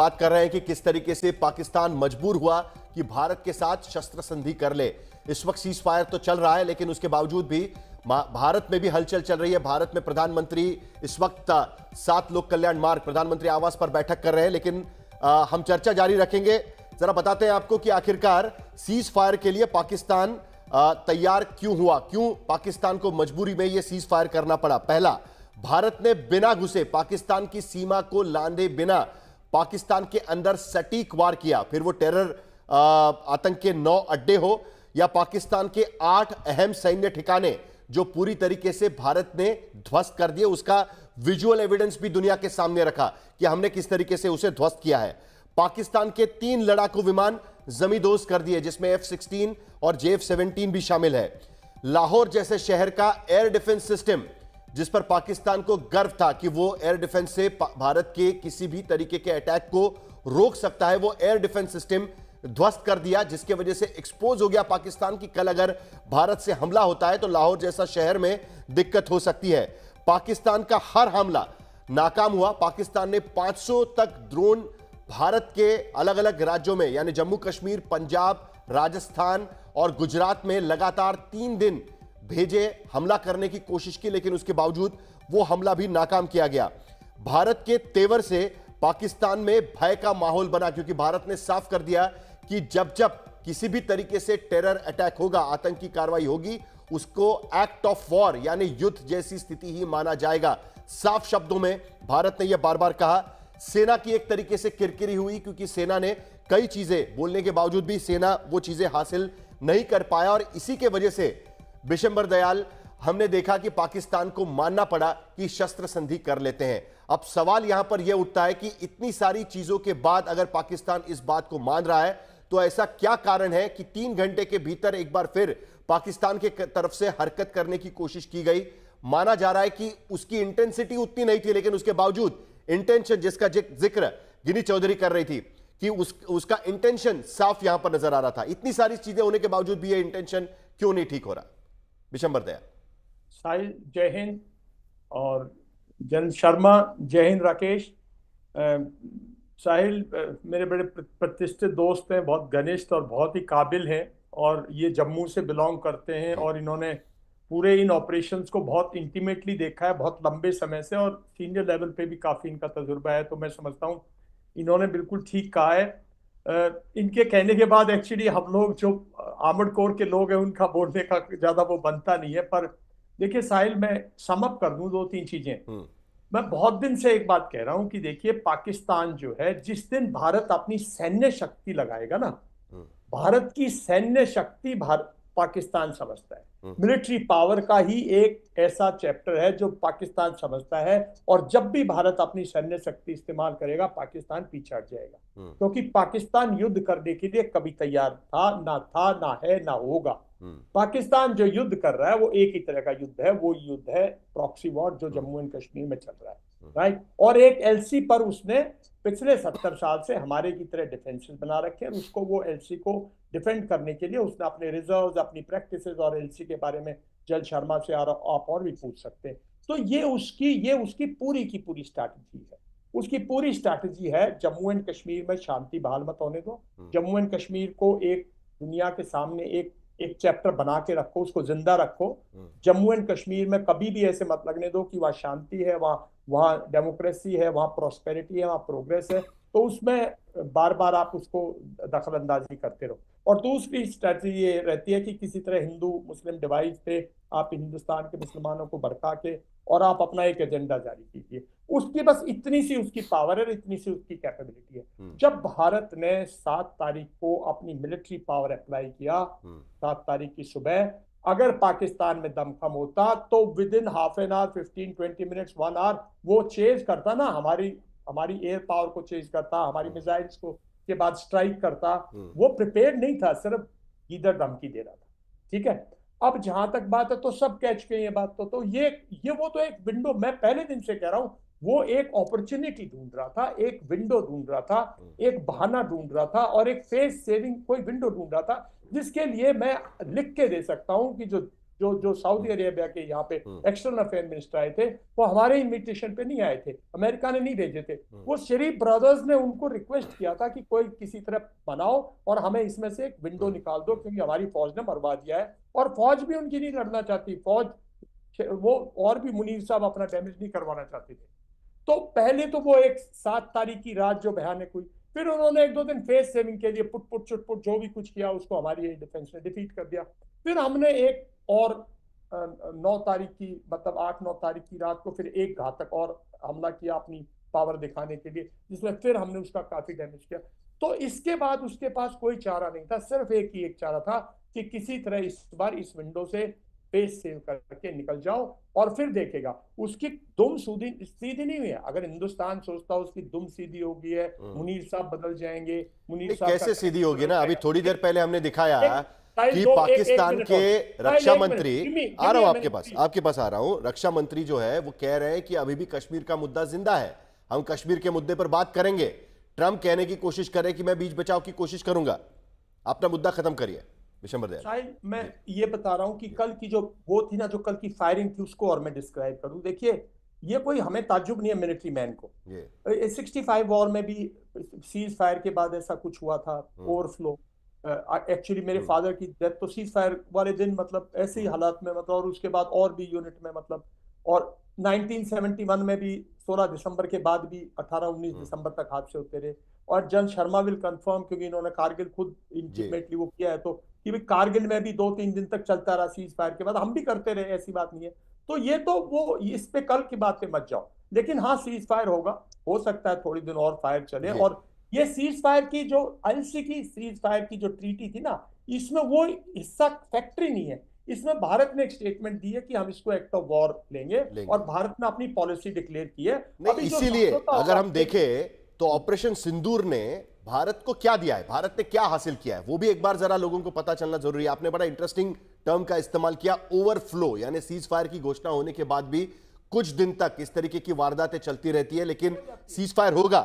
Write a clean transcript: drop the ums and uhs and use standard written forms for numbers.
बात कर रहे हैं कि किस तरीके से पाकिस्तान मजबूर हुआ कि भारत के साथ शस्त्र संधि कर ले। इस वक्त सीज फायर तो चल रहा है, लेकिन उसके बावजूद भी भारत में भी हलचल चल रही है। भारत में प्रधानमंत्री इस वक्त 7 लोक कल्याण मार्ग प्रधानमंत्री आवास पर बैठक कर रहे हैं, लेकिन हम चर्चा जारी रखेंगे। जरा बताते हैं आपको कि आखिरकार सीज फायर के लिए पाकिस्तान तैयार क्यों हुआ, क्यों पाकिस्तान को मजबूरी में यह सीज फायर करना पड़ा। पहला, भारत ने बिना घुसे पाकिस्तान की सीमा को लांघे बिना पाकिस्तान के अंदर सटीक वार किया। फिर वो टेरर आतंक के 9 अड्डे हो या पाकिस्तान के 8 अहम सैन्य ठिकाने जो पूरी तरीके से भारत ने ध्वस्त कर दिए, उसका विजुअल एविडेंस भी दुनिया के सामने रखा कि हमने किस तरीके से उसे ध्वस्त किया है। पाकिस्तान के 3 लड़ाकू विमान जमींदोज कर दिए, जिसमें F-16 और JF-17 भी शामिल है। लाहौर जैसे शहर का एयर डिफेंस सिस्टम, जिस पर पाकिस्तान को गर्व था कि वो एयर डिफेंस से भारत के किसी भी तरीके के अटैक को रोक सकता है, वो एयर डिफेंस सिस्टम ध्वस्त कर दिया, जिसके वजह से एक्सपोज हो गया पाकिस्तान की कल अगर भारत से हमला होता है तो लाहौर जैसा शहर में दिक्कत हो सकती है। पाकिस्तान का हर हमला नाकाम हुआ। पाकिस्तान ने 500 तक ड्रोन भारत के अलग अलग राज्यों में यानी जम्मू कश्मीर, पंजाब, राजस्थान और गुजरात में लगातार 3 दिन भेजे, हमला करने की कोशिश की, लेकिन उसके बावजूद वो हमला भी नाकाम किया गया। भारत के तेवर से पाकिस्तान में भय का माहौल बना, क्योंकि भारत ने साफ कर दिया कि जब जब किसी भी तरीके से टेरर अटैक होगा, आतंकी कार्रवाई होगी, उसको एक्ट ऑफ वॉर यानी युद्ध जैसी स्थिति ही माना जाएगा। साफ शब्दों में भारत ने यह बार बार कहा। सेना की एक तरीके से किरकिरी हुई, क्योंकि सेना ने कई चीजें बोलने के बावजूद भी सेना वो चीजें हासिल नहीं कर पाया, और इसी के वजह से बिशंबर दयाल हमने देखा कि पाकिस्तान को मानना पड़ा कि शस्त्र संधि कर लेते हैं। अब सवाल यहां पर यह उठता है कि इतनी सारी चीजों के बाद अगर पाकिस्तान इस बात को मान रहा है तो ऐसा क्या कारण है कि 3 घंटे के भीतर एक बार फिर पाकिस्तान के तरफ से हरकत करने की कोशिश की गई। माना जा रहा है कि उसकी इंटेंसिटी उतनी नहीं थी, लेकिन उसके बावजूद इंटेंशन, जिसका जिक्र गिनी चौधरी कर रही थी कि उसका इंटेंशन साफ यहां पर नजर आ रहा था। इतनी सारी चीजें होने के बावजूद भी यह इंटेंशन क्यों नहीं ठीक हो रहा? बिशंबर दयाल। साहिल जय हिंद और जन शर्मा जय हिंद। राकेश, साहिल मेरे बड़े प्रतिष्ठित दोस्त हैं, बहुत घनिष्ठ और बहुत ही काबिल हैं, और ये जम्मू से बिलोंग करते हैं और इन्होंने पूरे इन ऑपरेशंस को बहुत इंटीमेटली देखा है बहुत लंबे समय से, और सीनियर लेवल पे भी काफ़ी इनका तजुर्बा है। तो मैं समझता हूँ इन्होंने बिल्कुल ठीक कहा है। इनके कहने के बाद एक्चुअली हम लोग जो आर्मर्ड कोर के लोग हैं उनका बोलने का ज़्यादा वो बनता नहीं है। पर देखिए साहिल, मैं सम अप कर दूं 2-3 चीज़ें। मैं बहुत दिन से एक बात कह रहा हूं कि देखिए पाकिस्तान जो है, जिस दिन भारत अपनी सैन्य शक्ति लगाएगा ना, भारत की सैन्य शक्ति पाकिस्तान समझता है। मिलिट्री पावर का ही एक ऐसा चैप्टर है जो पाकिस्तान समझता है, और जब भी भारत अपनी सैन्य शक्ति इस्तेमाल करेगा पाकिस्तान पीछे हट जाएगा, क्योंकि पाकिस्तान युद्ध करने के लिए कभी तैयार था, ना है, ना होगा। पाकिस्तान जो युद्ध कर रहा है वो एक ही तरह का युद्ध है, वो युद्ध है प्रॉक्सी वॉर जो जम्मू एंड कश्मीर में चल रहा है, राइट। और एक एलसी पर उसने पिछले 70 साल से हमारे की तरह डिफेंसेस बना रखे हैं, उसको वो एलसी को डिफेंड करने के लिए उसने अपने रिजर्व्स, अपनी प्रैक्टिसेस और एलसी के बारे में जल शर्मा से आप और भी पूछ सकते हैं। तो ये उसकी पूरी की पूरी स्ट्रैटेजी है। उसकी पूरी स्ट्रैटेजी है जम्मू एंड कश्मीर में शांति बहाल मत होने दो, जम्मू एंड कश्मीर को एक दुनिया के सामने एक चैप्टर बना के रखो, उसको जिंदा रखो। जम्मू एंड कश्मीर में कभी भी ऐसे मत लगने दो कि वहाँ शांति है, वहाँ डेमोक्रेसी है, वहाँ प्रोस्पेरिटी है, वहाँ प्रोग्रेस है। तो उसमें बार बार आप उसको दखल अंदाजी करते रहो। और दूसरी स्ट्रैटेजी ये रहती है कि किसी तरह हिंदू मुस्लिम डिवाइड पे आप हिंदुस्तान के मुसलमानों को भड़का के और आप अपना एक एजेंडा जारी कीजिए। उसकी बस इतनी सी उसकी पावर है, इतनी सी उसकी कैपेबिलिटी है। जब भारत ने 7 तारीख को अपनी मिलिट्री पावर अप्लाई किया, 7 तारीख की सुबह, अगर पाकिस्तान में दमखम होता तो within half an hour, 15-20 minutes, 1 hour वो चेज करता ना, हमारी एयर पावर को चेज करता, हमारी मिसाइल्स को के बाद स्ट्राइक करता। वो प्रिपेयर नहीं था, सिर्फ इधर धमकी दे रहा था, ठीक है। अब जहां तक बात है तो सब कह चुके हैं ये बात। तो ये वो तो एक विंडो, मैं पहले दिन से कह रहा हूं, वो एक अपॉर्चुनिटी ढूंढ रहा था, एक विंडो ढूंढ रहा था, एक बहाना ढूंढ रहा था, और एक फेस सेविंग कोई विंडो ढूंढ रहा था, जिसके लिए मैं लिख के दे सकता हूं कि जो जो जो सऊदी अरेबिया के यहाँ पे एक्सटर्नल अफेयर मिनिस्टर आए थे, वो हमारे इनविटेशन पे नहीं आए थे, अमेरिका ने नहीं भेजे थे। वो शरीफ ब्रदर्स ने उनको रिक्वेस्ट किया था कि कोई किसी तरह बनाओ और हमें इसमें से एक विंडो निकाल दो, क्योंकि हमारी फौज ने मरवा दिया है। और फौज भी उनकी नहीं लड़ना चाहती, फौज वो और भी मुनीर साहब अपना डैमेज नहीं करवाना चाहते थे। तो पहले तो वो एक 7 तारीख की रात जो भयानक हुई, फिर उन्होंने 1-2 दिन फेस सेविंग के लिए पुट पुट चुटपुट जो भी कुछ किया, उसको हमारी एयर डिफेंस ने डिफीट कर दिया। फिर हमने एक और 9 तारीख की, मतलब 8-9 तारीख की रात को फिर एक घातक और हमला किया अपनी पावर दिखाने के लिए, जिसमें फिर हमने उसका काफी डैमेज किया। तो इसके बाद उसके पास कोई चारा नहीं था, सिर्फ एक ही एक चारा था कि किसी तरह इस बार इस विंडो से पेस सेव करके निकल जाओ और फिर देखेगा। उसकी दुम सीधी नहीं हुई है। अगर हिंदुस्तान सोचता है उसकी दुम सीधी हो गई है, मुनीर साहब बदल जाएंगे, मुनीर साहब कैसे सीधी होगी ना? अभी थोड़ी देर पहले हमने दिखाया कि दो- पाकिस्तान एक के मिनट और। रक्षा एक मिनट, मंत्री, गिमी- आ रहा हूं गिमी, आपके पास आ रहा हूं। रक्षा मंत्री जो है वो कह रहे हैं कि अभी भी कश्मीर का मुद्दा जिंदा है, हम कश्मीर के मुद्दे पर बात करेंगे। ट्रंप कहने की कोशिश करे कि मैं बीच बचाव की कोशिश करूंगा। अपना मुद्दा खत्म करिए विशंबर दयाल। शायद मैं ये बता रहा हूं कि कल की जो वो थी ना, जो कल की फायरिंग थी, उसको और मैं डिस्क्राइब करूं। देखिए, ये कोई हमें ताज्जुब नहीं है मिलिट्री मैन को। 65 वॉर में भी सीज फायर के बाद ऐसा कुछ हुआ था, ओवरफ्लो। एक्चुअली मेरे फादर की डेथ तो सीज फायर वाले दिन, मतलब ऐसे ही हालात में, मतलब, और उसके बाद और भी यूनिट में, मतलब, और 1971 में भी 16 दिसंबर के बाद भी 18-19 दिसंबर तक हादसे होते रहे। और जन शर्मा विल कंफर्म, क्योंकि इन्होंने कारगिल खुद इंटीमेटली वो किया है, तो कि भाई कारगिल में भी 2-3 दिन तक चलता रहा सीज फायर के बाद, हम भी करते रहे, ऐसी बात नहीं है। तो ये तो वो इस पे कल की बात पे मत जाओ, लेकिन हाँ सीज फायर होगा, हो सकता है थोड़ी दिन और फायर चले। और ये सीज फायर की जो आईसी की सीज फायर की जो ट्रीटी थी ना, इसमें वो हिस्सा फैक्ट्री नहीं है। इसमें भारत ने एक स्टेटमेंट दी है कि हम इसको एक्ट ऑफ वॉर लेंगे, और भारत ने अपनी पॉलिसी डिक्लेयर की है। नहीं, इसीलिए अगर हम देखें तो ऑपरेशन सिंदूर ने भारत को क्या दिया है, भारत ने क्या हासिल किया है, वो भी एक बार जरा लोगों को पता चलना जरूरी है। आपने बड़ा इंटरेस्टिंग टर्म का इस्तेमाल किया, ओवरफ्लो, यानी सीज फायर की घोषणा होने के बाद भी कुछ दिन तक इस तरीके की वारदातें चलती रहती है, लेकिन सीज फायर होगा।